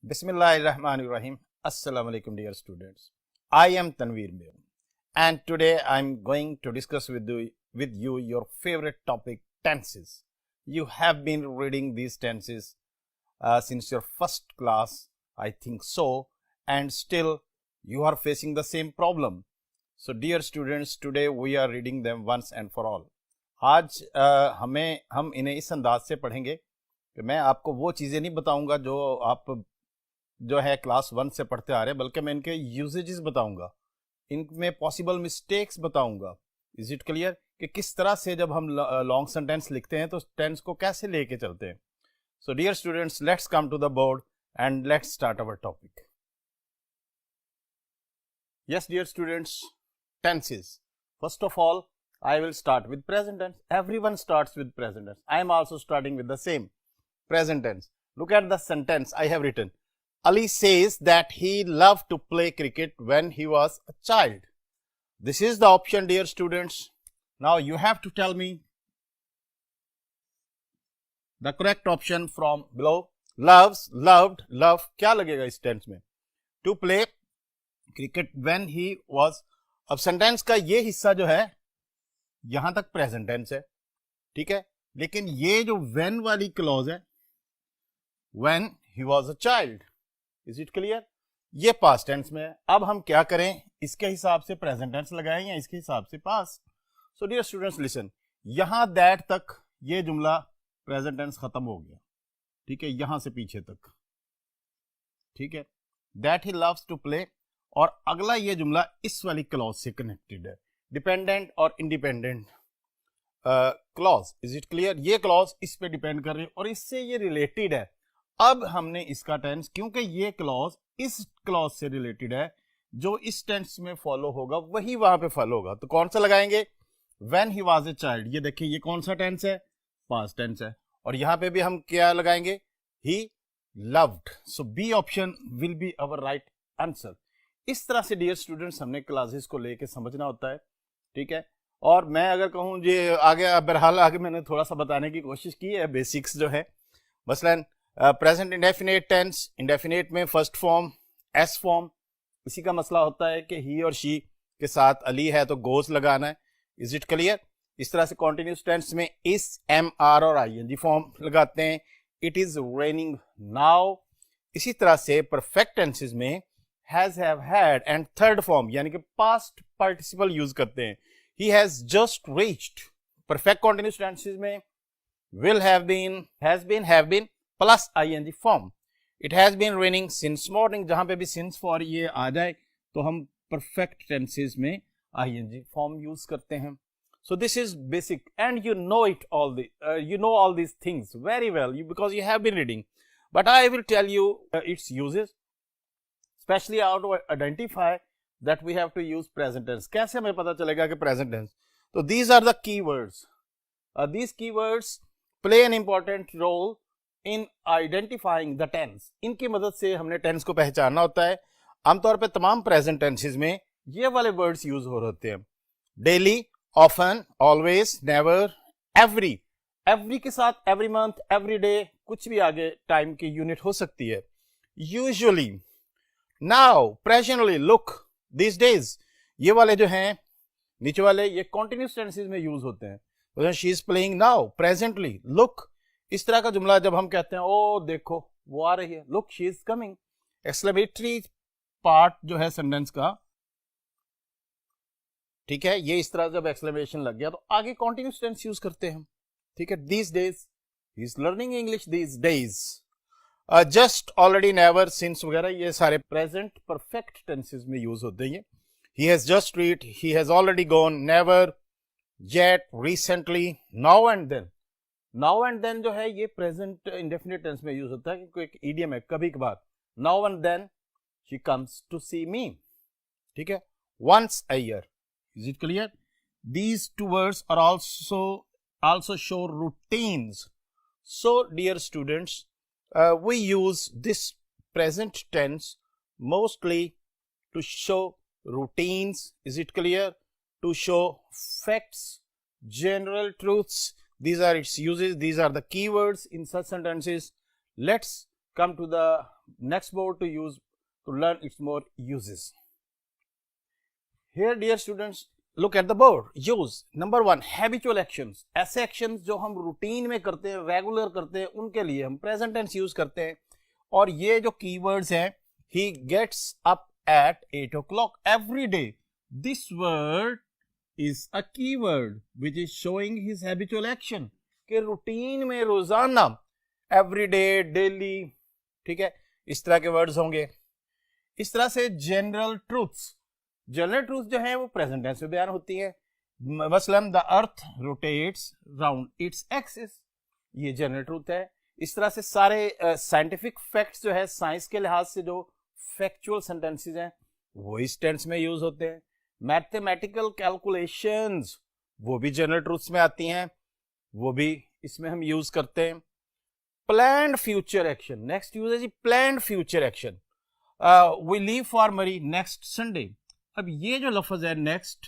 Bismillahirrahmanirrahim. Assalamu alaikum, dear students. I am Tanveer Mir, and today I am going to discuss with you your favorite topic, tenses. You have been reading these tenses since your first class, I think so, and still you are facing the same problem. So, dear students, today we are reading them once and for all. आज हम इन्हें इस अंदाज से पढ़ेंगे कि मैं आपको वो चीज़ें नहीं बताऊंगा जो है क्लास 1 से पढ़ते आ रहे हैं, बल्कि मैं इनके यूजेजेस बताऊंगा, इनमें पॉसिबल मिस्टेक्स बताऊंगा. इज इट क्लियर कि किस तरह से जब हम लॉन्ग सेंटेंस लिखते हैं तो टेंस को कैसे लेके चलते हैं. So dear students, let's come to the board and let's start our topic. Yes, dear students, tenses. First of all, I will start with present tense. Everyone starts with present tense. I am also starting with the same present tense. Look at the sentence I have written. Ali says that he loved to play cricket when he was a child. This is the option, dear students. Now you have to tell me the correct option from below. Loves, loved, love. क्या लगेगा इस tense में? To play cricket when he was. अब sentence का ये हिस्सा जो है यहां तक प्रेजेंट टेंस है, ठीक है, लेकिन ये जो when वाली क्लॉज है, when he was a child, is it clear? ये पास्ट टेंस में है. अब हम क्या करें, इसके हिसाब से प्रेजेंट टेंस लगाएं या इसके हिसाब से past. So dear students listen, यहां दैट तक ये जुमला प्रेजेंट टेंस खत्म हो गया, ठीक है, यहां से पीछे तक, ठीक है, that he loves to play. और अगला ये जुमला इस वाली क्लॉज से कनेक्टेड है, डिपेंडेंट और independent clause. Is it clear? ये क्लॉज इस पे डिपेंड कर रही है और इससे ये रिलेटेड है. अब हमने इसका टेंस, क्योंकि ये क्लॉज इस क्लॉज से रिलेटेड है, जो इस टेंस में फॉलो होगा वही वहां पे फॉलो होगा. तो कौन सा लगाएंगे? When he was a child. ये देखिए, ये कौन सा टेंस है? पास्ट टेंस है. और यहां पे भी हम क्या लगाएंगे? He loved. So B option will be our right answer. इस तरह से डियर स्टूडेंट्स हमने क्लासेस को लेके समझना होता है, ठीक है. और मैं अगर कहूँ ये आगे, बहरहाल आगे मैंने थोड़ा सा बताने की कोशिश की है, बेसिक्स जो है. मसलन प्रेजेंट इंडेफिनेट टेंस, इंडेफिनेट में फर्स्ट फॉर्म एस फॉर्म. इसी का मसला होता है कि ही और शी के साथ अली है तो गोज लगाना है. Is it clear? इस तरह से कॉन्टिन्यूस टेंस में इस, एम, आर और आईएनजी फॉर्म लगाते हैं. It is raining now. इसी तरह से परफेक्ट टेंसेस में has, have, had and third form यानी कि पास्ट पार्टिसिपल यूज करते हैं. He has just reached. Perfect continuous tenses में will have been, has been, have been plus ING form. It has been raining since morning. जहां पे भी since for ये आ जाए तो हम परफेक्ट टेंसेस में आईएनजी फॉर्म यूज करते हैं. So this is basic, and you know it all. You know all these things very well because you have been reading. But I will tell you its uses, especially how to identify that we have to use present tense. कैसे हमें पता चलेगा कि present tense? So these are the keywords. These keywords play an important role in identifying the tense. इनकी मदद से हमने tense को पहचानना होता है. आमतौर पे तमाम present tenses में ये वाले words यूज हो रहे होते हैं. Daily, often, always, never, every. Every के साथ every month, every day, कुछ भी आगे टाइम की यूनिट हो सकती है. Usually, now, presently, look, these days. ये वाले जो हैं नीचे वाले, ये continuous tenses में यूज होते हैं. She is playing now, presently, look. इस तरह का जुमला जब हम कहते हैं, ओ देखो वो आ रही है, look, she is coming. Exclamatory part जो है सेंटेंस का, ठीक है, ये इस तरह जब एक्सक्लेमेशन लग गया तो आगे कॉन्टिन्यूस टेंस यूज करते हैं, ठीक है. These days, he is learning English these days. Just, already, never, since वगैरह ये सारे प्रेजेंट परफेक्ट टेंसेस में यूज होते हैं. He has just read, he has already gone, never, yet, recently, now and then. Now and then जो है ये present indefinite tense में यूज होता है, क्योंकि एक इडियम है, कभी कभार. Now and then she comes to see me, ठीक है, once a year. Is it clear? These two words are also show routines. So, dear students, we use this present tense mostly to show routines. Is it clear? To show facts, general truths. These are its uses. These are the keywords in such sentences. Let's come to the next board to learn its more uses. Here dear students, look at the board. Use number 1 habitual actions. ऐसे actions जो हम routine में करते हैं, regular करते हैं, उनके लिए हम present tense use करते हैं. और ये जो keywords हैं, he gets up at 8 o'clock every day. This word is a keyword which is showing his habitual action. कि routine में रोजाना, every day, daily, ठीक है, इस तरह के words होंगे. इस तरह से general truths जो है वो प्रेजेंट टेंस में बयान होती है. मसलन the earth rotates round its axis, ये जनरल ट्रूथ है. इस तरह से सारे साइंटिफिक फैक्ट्स जो है, साइंस के लिहाज से जो फैक्चुअल सेंटेंसेस हैं, वो इस टेंस में यूज होते हैं. मैथमेटिकल कैलकुलेशंस वो भी जनरल ट्रूथ्स में आती हैं, वो भी इसमें हम यूज करते हैं. Planned future action, next use है जी planned future action. We leave for Murree next Sunday. अब ये जो लफ्ज है next,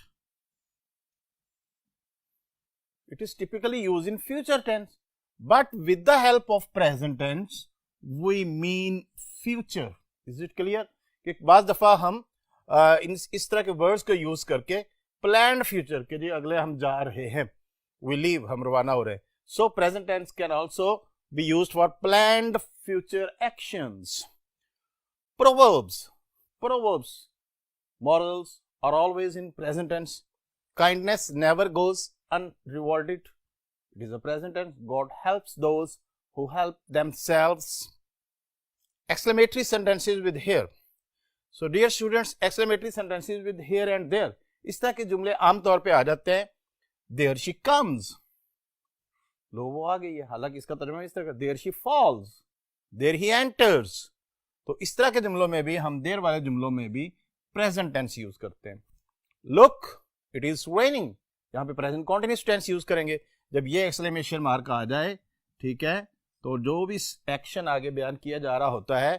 it is typically use in future tense, but with the help of present tense we mean future. Is it clear? कि बाज दफा हम इस तरह के वर्ड्स को यूज करके प्लान्ड फ्यूचर के लिए अगले हम जा रहे हैं, वी लीव हम रवाना हो रहे हैं. So present tense can also be used for planned future actions. Proverbs. Morals are always in present tense. Kindness never goes unrewarded. It is a present tense. God helps those who help themselves. Exclamatory sentences with here. So dear students, exclamatory sentences with here and there. इस तरह के जुमले आमतौर पे आ जाते हैं. There she comes. लो वो आ गई है. हालांकि इसका तर्जुमा इस तरह का. There she falls. There he enters. तो इस तरह के जुमलों में भी हम देर वाले जुमलों में भी प्रेजेंट टेंस यूज करते हैं. लुक इट इज रेनिंग, यहां पे प्रेजेंट कॉन्टिन्यूस टेंस यूज करेंगे. जब ये एक्सक्लेमेशन मार्क आ जाए, ठीक है, तो जो भी एक्शन आगे बयान किया जा रहा होता है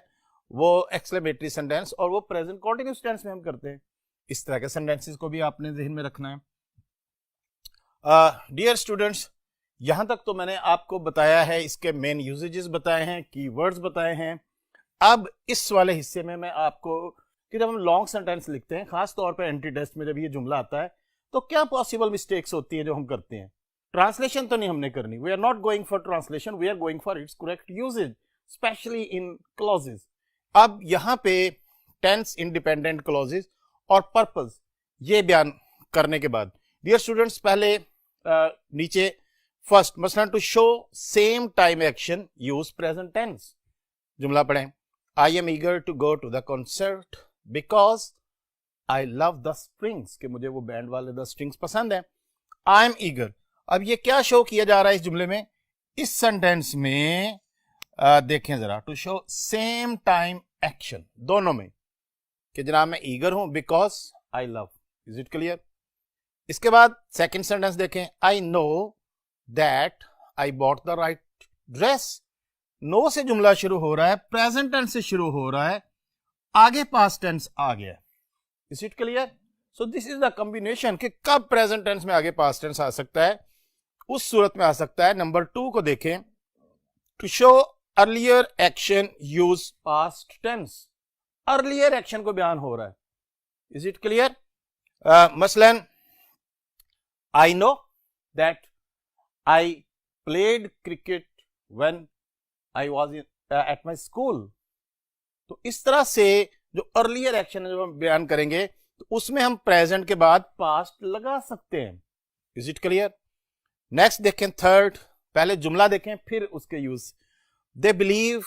वो एक्सक्लेमेटरी सेंटेंस और वो प्रेजेंट कॉन्टिन्यूस टेंस में हम करते हैं. इस तरह के सेंटेंसेस को भी आपने ज़हन में रखना है. डियर स्टूडेंट्स, यहां तक तो मैंने आपको बताया है, इसके मेन यूजेजेस बताए हैं, कीवर्ड्स बताए हैं. अब इस वाले हिस्से में मैं आपको कि जब हम लॉन्ग सेंटेंस लिखते हैं, खास तौर पर एंट्री टेस्ट में जब ये जुमला आता है, तो क्या पॉसिबल मिस्टेक्स होती है जो हम करते हैं. ट्रांसलेशन तो नहीं हमने करनी. We are not going for translation, we are going for its correct usage, specially in clauses. अब यहां पे टेंस इंडिपेंडेंट क्लॉजेज और पर्पस ये बयान करने के बाद, डियर स्टूडेंट्स, पहले नीचे फर्स्ट मसलन to show same time action use present tense. जुमला पढ़ें. I am eager to go to the concert because I love the strings, कि मुझे वो बैंड वाले द स्ट्रिंग्स पसंद है. I am eager. अब ये क्या शो किया जा रहा है इस जुमले में, इस सेंटेंस में देखें जरा. To show same time action दोनों में, कि जनाब मैं ईगर हूं because I love. Is it clear? इसके बाद सेकेंड सेंटेंस देखें. I know that I bought the right dress. Know से जुमला शुरू हो रहा है, प्रेजेंट टेंस से शुरू हो रहा है, आगे पास्ट टेंस आ गया. Is it clear? So this is the combination कि कब प्रेजेंट टेंस में आगे पास्ट टेंस आ सकता है, उस सूरत में आ सकता है. नंबर 2 को देखें. To show earlier action use past tense. Earlier action को बयान हो रहा है. Is it clear? मसलन I know that I played cricket when I was at my school. तो इस तरह से जो अर्लियर एक्शन है जब हम बयान करेंगे तो उसमें हम प्रेजेंट के बाद पास्ट लगा सकते हैं. Is it clear? नेक्स्ट देखें थर्ड. पहले जुमला देखें फिर उसके use. They believe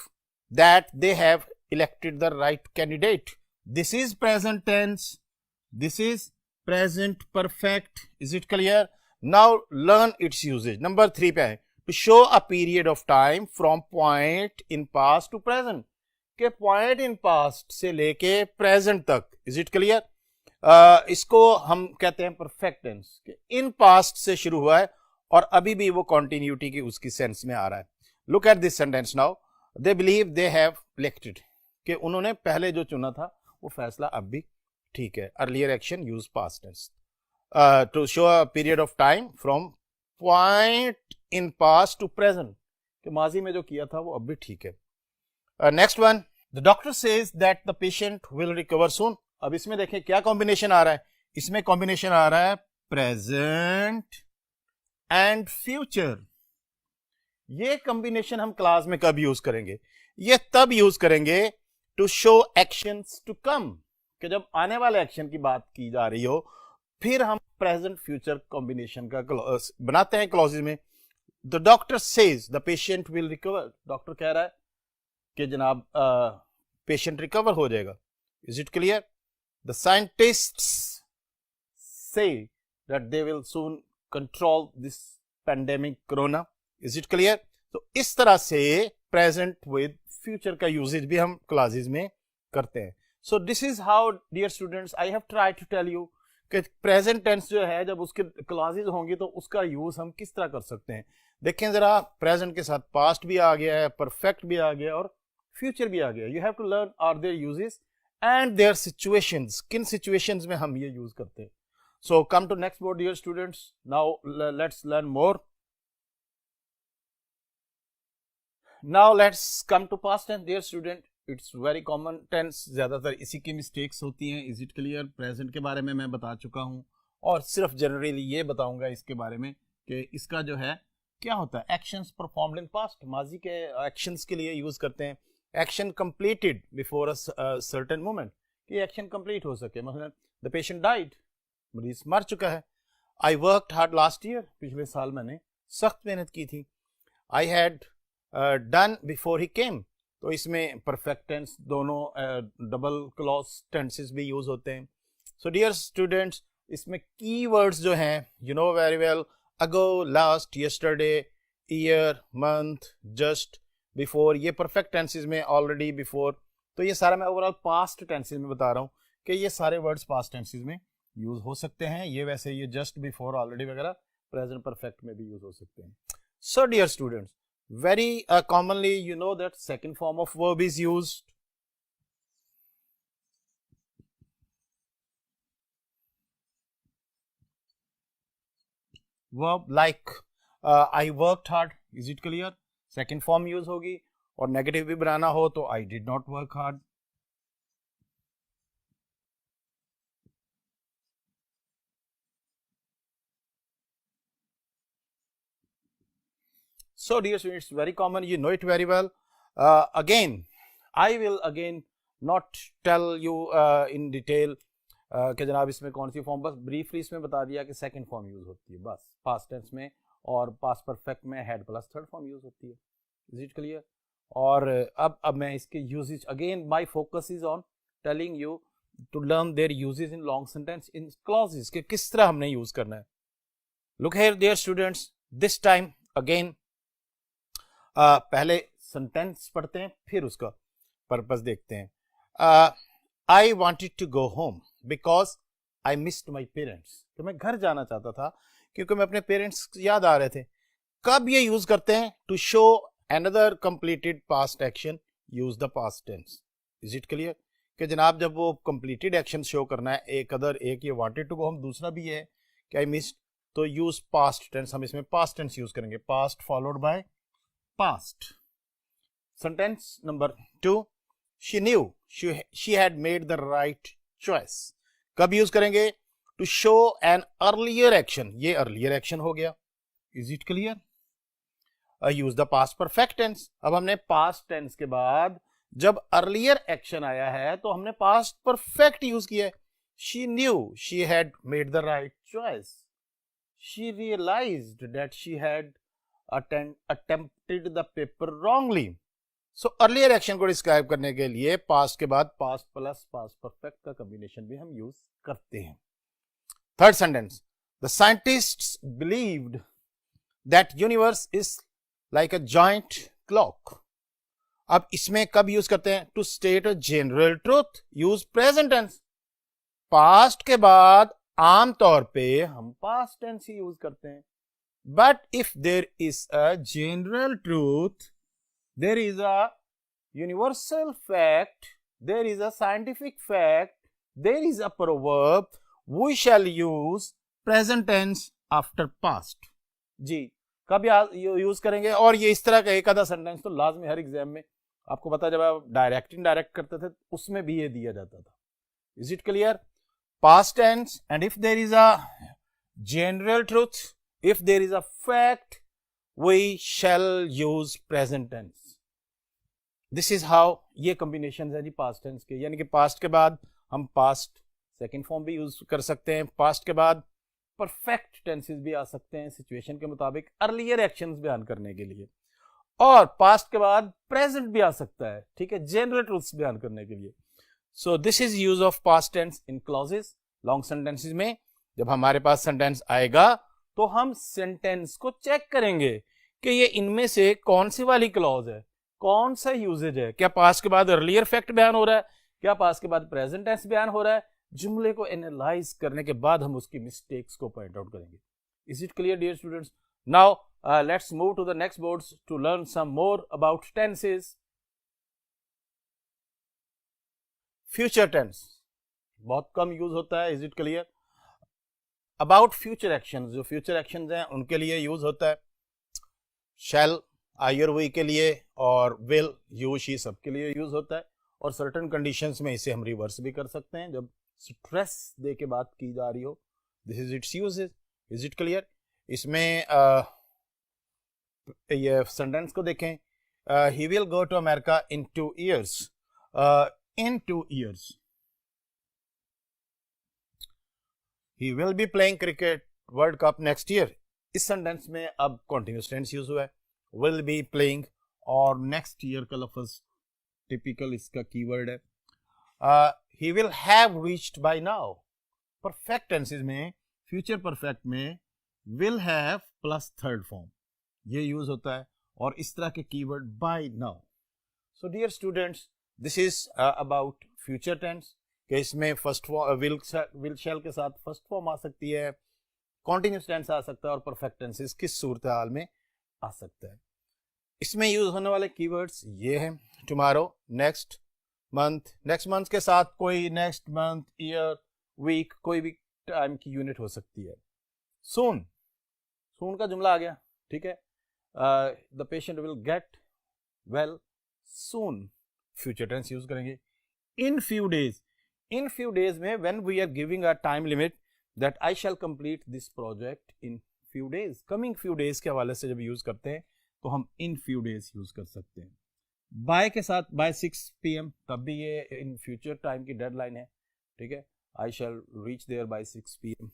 that they have elected the right candidate. This is present tense, this is present perfect. Is it clear? Now learn its usages. Number 3 पे है. To show a period of time from point in past to present, के point in past से लेके present तक. Is it clear? इसको हम कहते हैं perfect tense, कि in past से शुरू हुआ है और अभी भी वो continuity की उसकी sense में आ रहा है. Look at this sentence now. They believe they have elected, कि उन्होंने पहले जो चुना था वो फैसला अब भी ठीक है. Earlier action use past tense. To show a period of time from point in past to present, कि माजी में जो किया था वो अब भी ठीक है. Next one, the doctor says that the patient will recover soon. अब इसमें देखें क्या कॉम्बिनेशन आ रहा है, इसमें कॉम्बिनेशन आ रहा है प्रेजेंट एंड फ्यूचर। ये कॉम्बिनेशन हम क्लास में कब यूज करेंगे, ये तब यूज करेंगे to show actions to come, कि जब आने वाले एक्शन की बात की जा रही हो फिर हम प्रेजेंट फ्यूचर कॉम्बिनेशन का बनाते हैं क्लॉजेज में। The doctor says the patient will recover, doctor कह रहा है कि जनाब पेशेंट रिकवर हो जाएगा। Is it clear? The scientists say that they will soon control this pandemic corona. Is it clear? तो इस तरह से प्रेजेंट विद फ्यूचर का यूजेज भी हम क्लासेस में करते हैं। So this is how dear students I have try to tell you कि प्रेजेंट टेंस जो है जब उसके क्लासेस होंगी तो उसका यूज हम किस तरह कर सकते हैं। देखें जरा, प्रेजेंट के साथ पास्ट भी आ गया है, परफेक्ट भी आ गया और फ्यूचर भी आ गया। You have to learn are their uses and their situations, किन सिचुएशंस में हम ये यूज करते हैं। So come to next board dear students, now let's learn more. Now let's come to past tense dear student, it's very common tense, ज्यादातर इसी की mistakes होती हैं। Is it clear? प्रेजेंट के बारे में मैं बता चुका हूं और सिर्फ जनरली ये बताऊंगा इसके बारे में कि इसका जो है क्या होता है, एक्शंस परफॉर्म्ड इन पास्ट, माजी के एक्शंस के लिए यूज करते हैं। Action completed before a certain moment, कि एक्शन कंप्लीट हो सके। मतलब द पेशेंट डाइड, मरीज मर चुका है। I worked hard last year, पिछले साल मैंने सख्त मेहनत की थी। I had done before he came, तो इसमें परफेक्ट टेंस दोनों डबल क्लॉज टेंसेस भी यूज होते हैं। सो डियर स्टूडेंट्स, इसमें कीवर्ड्स जो हैं you know very well, ago, last, yesterday, year, month, just, before, ये परफेक्ट टेंसेस में, ऑलरेडी, बिफोर। तो ये सारा मैं ओवरऑल पास्ट टेंसेस में बता रहा हूँ कि ये सारे वर्ड्स पास्ट टेंसेस में यूज हो सकते हैं। ये वैसे ये जस्ट, बिफोर, ऑलरेडी वगैरह प्रेजेंट परफेक्ट में भी यूज हो सकते हैं। So dear students, very commonly you know that second form of verb is used. Verb like I worked hard, is it clear? second form use होगी। और negative भी बनाना हो तो I did not work hard। So dear students, very common, you know it very well. Again, I will again not tell you in detail कि जनाब इसमें कौन सी form, बस ब्रीफली इसमें बता दिया कि सेकंड फॉर्म यूज होती है बस पास्ट टेंस में, और पास्ट परफेक्ट में had plus third form use होती है। Is it clear? और अब मैं इसके usages, again my focus is on telling you to learn their usages in long sentence, in clauses, कि किस तरह हमने यूज करना है। Look here dear students, this time again पहले सेंटेंस पढ़ते हैं फिर उसका पर्पस देखते हैं। I wanted to go home because I missed my parents, तो मैं घर जाना चाहता था क्योंकि मैं अपने पेरेंट्स याद आ रहे थे। कब ये यूज करते हैं? To show another completed past action, use the past tense. Is it clear? कि जनाब जब वो कंप्लीटेड एक्शन शो करना है, एक अदर, एक ये वांटेड टू गो होम, दूसरा भी है कि आई मिस्ड, तो यूज पास्ट टेंस, हम इसमें पास्ट टेंस यूज करेंगे, past followed by past. Sentence number 2, she knew she had made the right choice. कब यूज करेंगे? To show an earlier action, ये earlier action हो गया। Is it clear? Use the past perfect tense। अब हमने past tense के बाद जब earlier action आया है तो हमने past perfect यूज किया है। She knew she had made the right choice. She realized that she had attempted the paper wrongly. So earlier action को डिस्क्राइब करने के लिए पास्ट के बाद पास्ट प्लस पास्ट परफेक्ट का कॉम्बिनेशन भी हम यूज करते हैं। Third sentence, the scientists believed that universe is like a joint clock. अब इसमें कब यूज करते हैं? To state a general truth, use present tense. Past के बाद आमतौर पे हम पास्ट टेंस ही यूज करते हैं। But if there is a general truth, there is a universal fact, there is a scientific fact, there is a proverb, we shall use present tense after past। जी, कब use करेंगे? और ये इस तरह का एक आधा सेंटेंस तो लाजमी हर एग्जाम में आपको पता जब आप डायरेक्ट इनडायरेक्ट करते थे उसमें भी ये दिया जाता था. Is it clear? Past tense, and if there is a general truth, if there is a fact, we shall use present tense. This is how ये कॉम्बिनेशन है जी पास्ट टेंस के, यानी कि पास्ट के बाद हम पास्ट सेकेंड फॉर्म भी यूज कर सकते हैं, पास्ट के बाद परफेक्ट टेंसेस भी आ सकते हैं सिचुएशन के मुताबिक अर्लियर एक्शंस बयान करने के लिए, और पास्ट के बाद प्रेजेंट भी आ सकता है, ठीक है, जनरल ट्रूथ्स बयान करने के लिए. So this is use of past tense in clauses. Long sentences में जब हमारे पास सेंटेंस आएगा तो हम सेंटेंस को चेक करेंगे कि ये इनमें से कौन सी वाली क्लॉज है, कौन सा यूजेज है, क्या पास्ट के बाद अर्लियर फैक्ट बयान हो रहा है, क्या पास्ट के बाद प्रेजेंट टेंस बयान हो रहा है. जुमले को एनालाइज करने के बाद हम उसकी मिस्टेक्स को पॉइंट आउट करेंगे. Is it clear dear students? Now let's move to the next boards to learn some more about tenses. Future tense बहुत कम यूज होता है. Is it clear? About future actions, जो फ्यूचर एक्शंस हैं उनके लिए use होता है. शैल आई और वी के लिए, और विल यू शी सब के लिए यूज होता है. और सर्टेन कंडीशंस में इसे हम रिवर्स भी कर सकते हैं जब स्ट्रेस दे के बात की जा रही हो. This is its usages. Is it clear? इसमें ये सेंटेंस को देखें. He will go to America in 2 years. In 2 years. He will be playing cricket world cup next year. इस सेंटेंस में अब कॉन्टिन्यूस टेंस यूज हुआ है. विल बी प्लेइंग और नेक्स्ट ईयर का लफ्ज टिपिकल इसका कीवर्ड है. He will have reached by now. Perfect tenses में, फ्यूचर परफेक्ट में will have plus third form ये यूज होता है, और इस तरह के keyword by now. So dear students, this is about future tense कि इसमें फर्स्ट विल शैल के साथ फर्स्ट फॉर्म आ सकती है, कॉन्टिन्यूस टेंस आ सकता है, और परफेक्ट टेंसेस किस सूरत हाल में आ सकता है. इसमें यूज होने वाले कीवर्ड्स ये हैं. Tomorrow, next month, next month के साथ कोई नेक्स्ट मंथ, ईयर, वीक, कोई भी टाइम की यूनिट हो सकती है. सून, सून का जुमला आ गया, ठीक है. The patient will get well soon, future tense use करेंगे. In few days, in few days में when we are giving a time limit that I shall complete this project in few days, coming few days के हवाले से जब use करते हैं तो हम इन फ्यू डेज यूज कर सकते हैं. बाय के साथ बाय 6 PM, तब भी ये इन फ्यूचर टाइम की डेडलाइन है, ठीक है. आई शैल रीच देयर बाय 6 PM.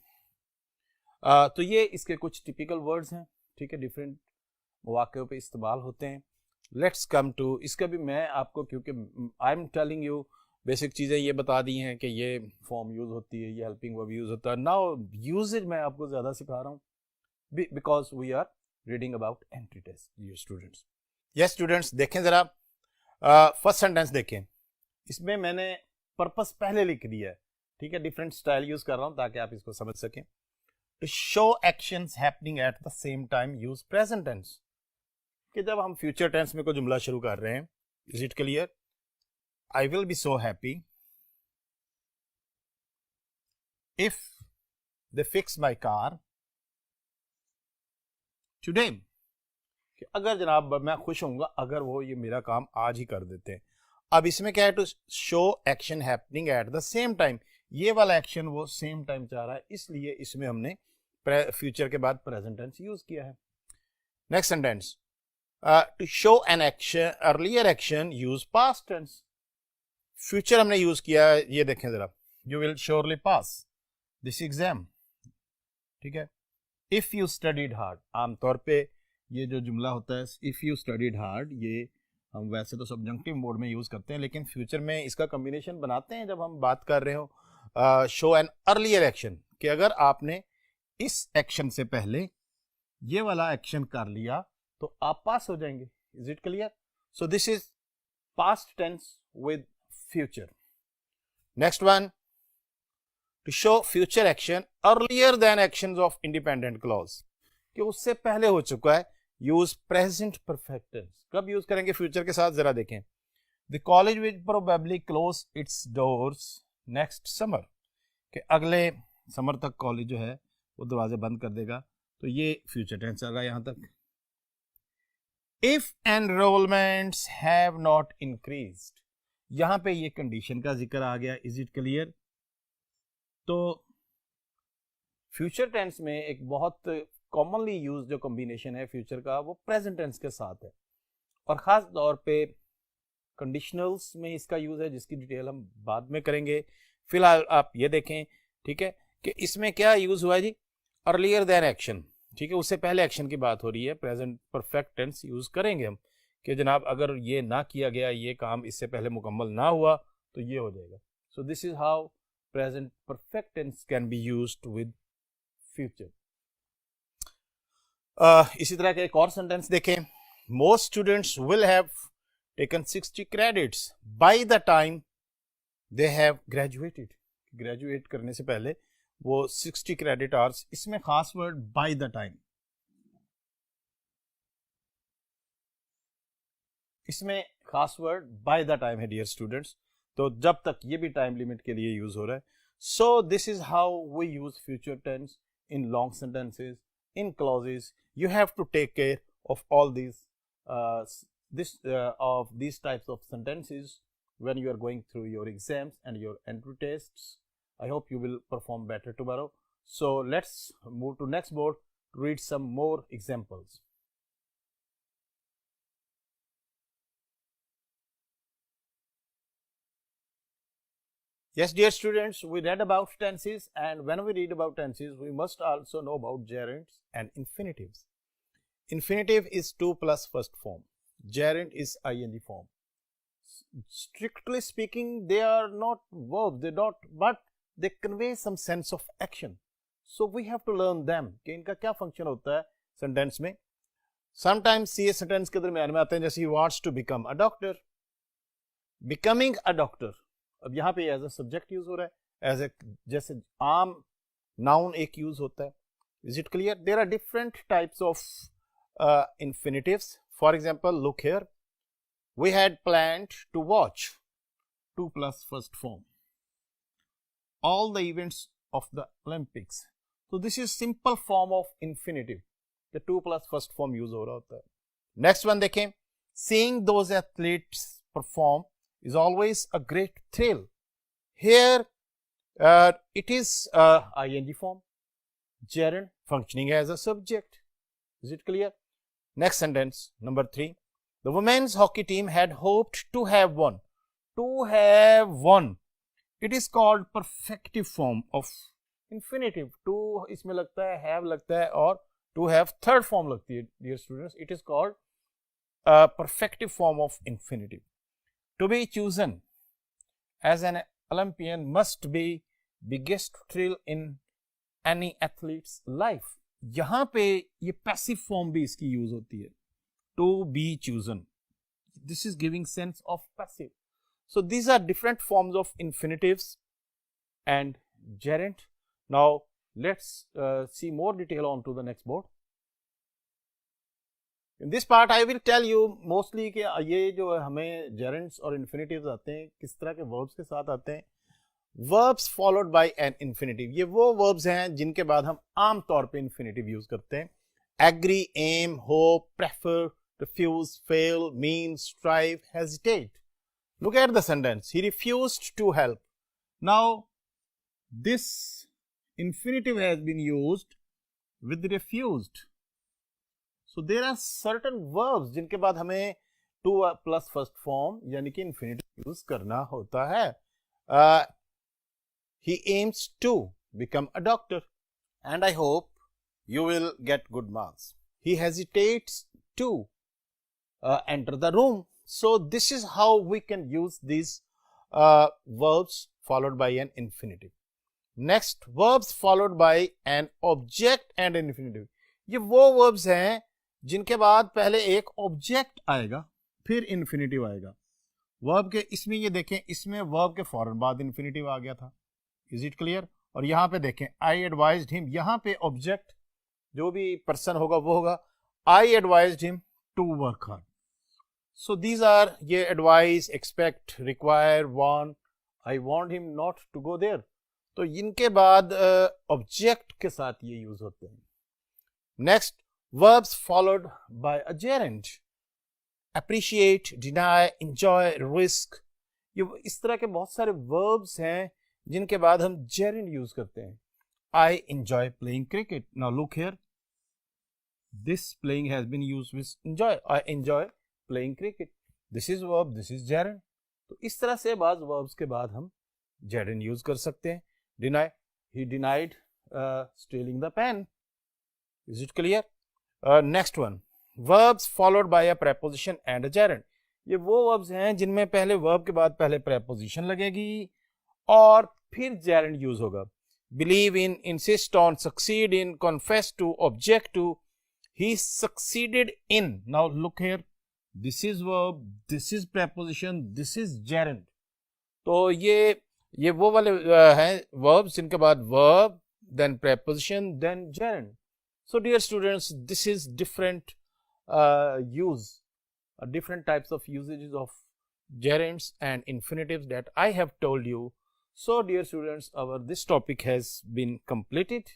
तो ये इसके कुछ टिपिकल वर्ड्स हैं, ठीक है, डिफरेंट मौक़ों पे इस्तेमाल होते हैं. लेट्स कम टू, इसका भी मैं आपको, क्योंकि I am telling you basic चीज़ें ये बता दी हैं कि ये फॉर्म यूज़ होती है, ये हेल्पिंग वर्ब यूज़ होता है. नाउ यूजेज मैं आपको ज़्यादा सिखा रहा हूँ because we are reading about entry test. ये स्टूडेंट्स, यस स्टूडेंट्स, देखें ज़रा फर्स्ट सेंटेंस देखें. इसमें मैंने पर्पस पहले लिख दिया है, ठीक है, डिफरेंट स्टाइल यूज़ कर रहा हूँ ताकि आप इसको समझ सकें. To show actions happening at the same time, use present tense. कि जब हम फ्यूचर टेंस में कोई जुमला शुरू कर रहे हैं, is it clear? I will be so happy if they fix my car today. कि अगर जनाब मैं खुश होऊंगा अगर वो ये मेरा काम आज ही कर देते हैं. अब इसमें क्या है? To show action happening at the same time. ये वाला एक्शन वो सेम टाइम चाह रहा है, इसलिए इसमें हमने फ्यूचर के बाद प्रेजेंट टेंस यूज किया है. Next sentence, to show an action earlier action use past tense. Future हमने यूज किया है, ये देखें जरा. You will surely pass this exam, ठीक है. इफ यू स्टडीड हार्ड, आमतौर पे ये जो जुमला होता है इफ यू स्टडीड हार्ड, ये हम वैसे तो सब्जंक्टिव मोड में यूज करते हैं, लेकिन फ्यूचर में इसका कॉम्बिनेशन बनाते हैं जब हम बात कर रहे हो शो एन अर्लियर एक्शन, कि अगर आपने इस एक्शन से पहले ये वाला एक्शन कर लिया तो आप पास हो जाएंगे. Is it clear? So this is past tense with future. Next one, to show future action earlier then actions of independent clause, कि उससे पहले हो चुका है, यूज प्रेजेंट परफेक्ट टेंस. कब यूज करेंगे फ्यूचर के साथ? जरा देखें. The college will probably close its doors next summer, कि अगले समर तक कॉलेज जो है वो दरवाजे बंद कर देगा. तो ये फ्यूचर टेंस आ गया यहां तक. If enrolments have not increased, यहां पे ये कंडीशन का जिक्र आ गया. Is it clear? तो फ्यूचर टेंस में एक बहुत कॉमनली यूज जो कॉम्बिनेशन है फ्यूचर का, वो प्रेजेंट टेंस के साथ है, और खास तौर पे कंडीशनल्स में इसका यूज है, जिसकी डिटेल हम बाद में करेंगे. फिलहाल आप ये देखें, ठीक है, कि इसमें क्या यूज हुआ है जी, अर्लियर देन एक्शन. ठीक है, उससे पहले एक्शन की बात हो रही है. प्रेजेंट परफेक्ट टेंस यूज करेंगे हम कि जनाब अगर ये ना किया गया, ये काम इससे पहले मुकम्मल ना हुआ तो ये हो जाएगा. So this is how present perfect tense can be used with future. इसी तरह के एक और सेंटेंस देखें. Most students will have taken 60 credits by the time they have graduated. Graduate करने से पहले वो 60 क्रेडिट आवर्स. इसमें खास वर्ड बाय द टाइम, इसमें खास वर्ड बाय द टाइम है डियर स्टूडेंट्स. तो जब तक, ये भी टाइम लिमिट के लिए यूज हो रहा है. So this is how we use future tense in long sentences, in clauses. You have to take care of all these of these types of sentences when you are going through your exams and your entry tests. I hope you will perform better tomorrow. So let's move to next board to read some more examples. Yes, dear students, we read about tenses, and when we read about tenses, we must also know about gerunds and infinitives. Infinitive is to plus first form. Gerund is ing form. Strictly speaking, they are not verbs, but they convey some sense of action. So we have to learn them. कि इनका क्या function होता है sentence में. Sometimes ये sentence के दरमियान में आते हैं, जैसे he wants to become a doctor. Becoming a doctor. अब यहाँ पे एज ए सब्जेक्ट यूज हो रहा है, एज ए, जैसे आम नाउन एक यूज होता है. Is it clear? There are different types of infinitives. For example, look here, we had planned to watch, to plus first form, all the events of the Olympics. तो this is simple form of infinitive, the to plus first form use हो रहा होता है. Next one देखें, seeing those athletes perform is always a great thrill. Here it is ing form, gerund functioning as a subject. Is it clear? Next sentence, number 3. The women's hockey team had hoped to have won. To have won. It is called perfective form of infinitive. To इसमें लगता है, have लगता है, और to have third form लगती है. Dear students, it is called a perfective form of infinitive. To be chosen as an Olympian must be biggest thrill in any athlete's life. यहां पे ये पैसिव फॉर्म भी इसकी यूज होती है, to be chosen. This is giving sense of passive. So these are different forms of infinitives and gerund. Now let's see more detail on to the next board. In this part I will tell you mostly कि ये जो हमें gerunds और infinitives आते हैं, किस तरह के verbs के साथ आते हैं. Verbs followed by an infinitive, ये वो verbs हैं जिनके बाद हम आम तौर पे infinitive यूज करते हैं. Agree, aim, hope, prefer, refuse, fail, mean, strive, hesitate. Look at the sentence. He refused to help. Now this infinitive has been used with refused. So there are certain verbs जिनके बाद हमें to plus first form यानी कि infinitive use करना होता है. He aims to become a doctor and I hope you will get good marks. He hesitates to enter the room. So this is how we can use these verbs followed by an infinitive. Next, verbs followed by an object and an infinitive. ये वो verbs हैं जिनके बाद पहले एक object आएगा, फिर infinitive आएगा. वर्ब के इसमें ये देखें, इसमें वर्ब के फौरन बाद इन्फिनिटिव आ गया था. Is it clear? और यहाँ पे देखें, आई एडवाइज्ड हिम, यहाँ पे ऑब्जेक्ट जो भी पर्सन होगा वो होगा I advised him to work hard. So these are, ये advise, expect, require, want, I want him not to go there. तो इनके बाद ऑब्जेक्ट के साथ ये यूज होते हैं. Next, verbs followed by a gerund. appreciate, deny, enjoy, risk. ये इस तरह के बहुत सारे verbs हैं जिनके बाद हम gerund use करते हैं. I enjoy playing cricket. Now look here. This playing has been used with enjoy. I enjoy playing cricket. This is verb, this is gerund. तो इस तरह से बाद verbs के बाद हम gerund use कर सकते हैं. Deny, he denied stealing the pen. Is it clear? Next one. Verbs followed by a preposition and a gerund. ये वो verbs हैं जिनमें पहले verb के बाद पहले preposition लगेगी और फिर gerund use होगा. Believe in, insist on, succeed in, confess to, object to. He succeeded in. Now look here. This is verb, this is preposition, this is gerund. तो ये वो वाले हैं verbs जिनके बाद verb, then preposition, then gerund. So dear students, this is different different types of usages of gerunds and infinitives that I have told you. So dear students, this topic has been completed,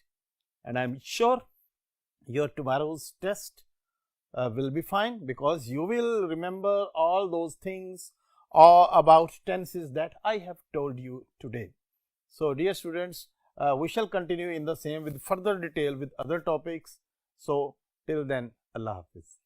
and I am sure your tomorrow's test will be fine, because you will remember all those things about tenses that I have told you today. So dear students, we shall continue in the same with further detail with other topics. So till then, Allah Hafiz.